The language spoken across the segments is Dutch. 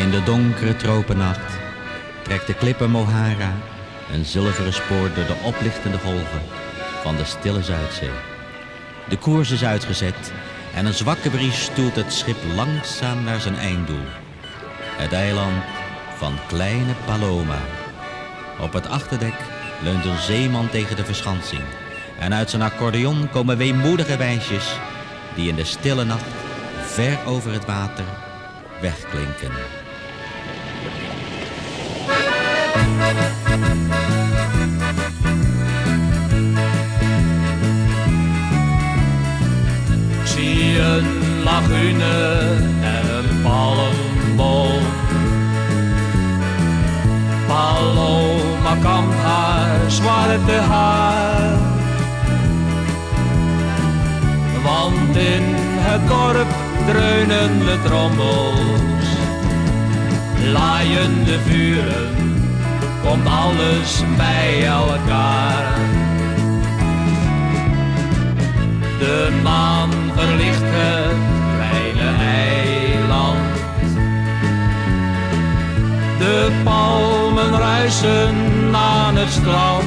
In de donkere tropennacht trekt de klippen Mohara een zilveren spoor door de oplichtende golven van de stille Zuidzee. De koers is uitgezet en een zwakke bries stuwt het schip langzaam naar zijn einddoel. Het eiland van Kleine Paloma. Op het achterdek leunt een zeeman tegen de verschansing. En uit zijn accordeon komen weemoedige wijsjes die in de stille nacht ver over het water wegklinken. Ik zie een lagune en een palmboom. Paloma kampt haar zwarte haar. Want in het dorp dreunen de trommels, laaien de vuren, komt alles bij elkaar. De maan verlicht het kleine eiland. De palmen ruisen aan het strand.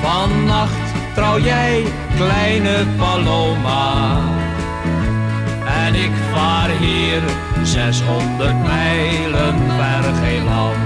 Vannacht trouw jij, kleine Paloma. En ik vaar hier 600 mijlen ver geen land.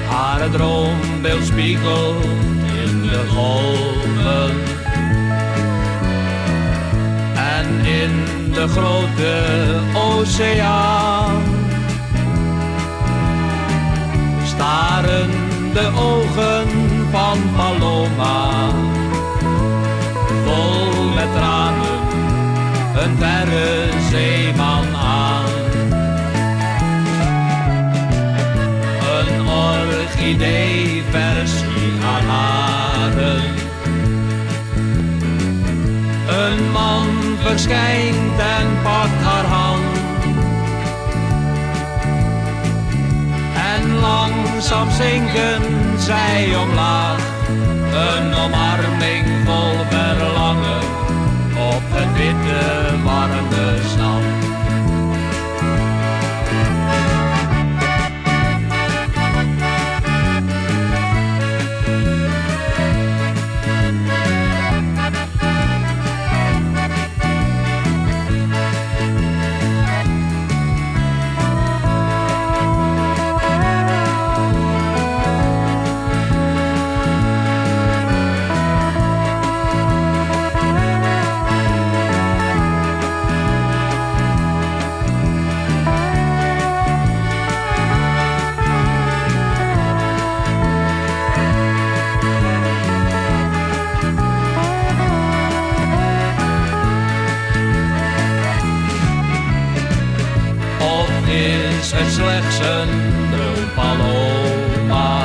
Haar droombeeld spiegelt in de golven. En in de grote oceaan staren de ogen van Paloma, vol met tranen, een verre zeeman aan. Een orchidee-versie aan haren. Een man verschijnt en pakt haar hand. En langzaam zinken zij omlaag. Een omarming vol verlangen op het witte warme zand. Is het slechts een droom, Paloma?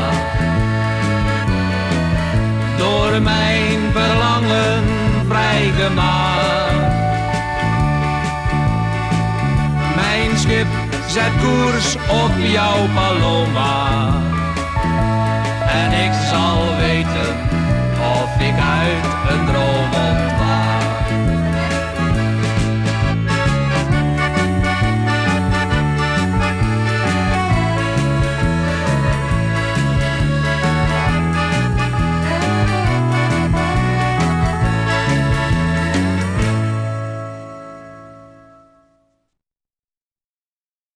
Door mijn verlangen vrijgemaakt. Mijn schip zet koers op jouw Paloma.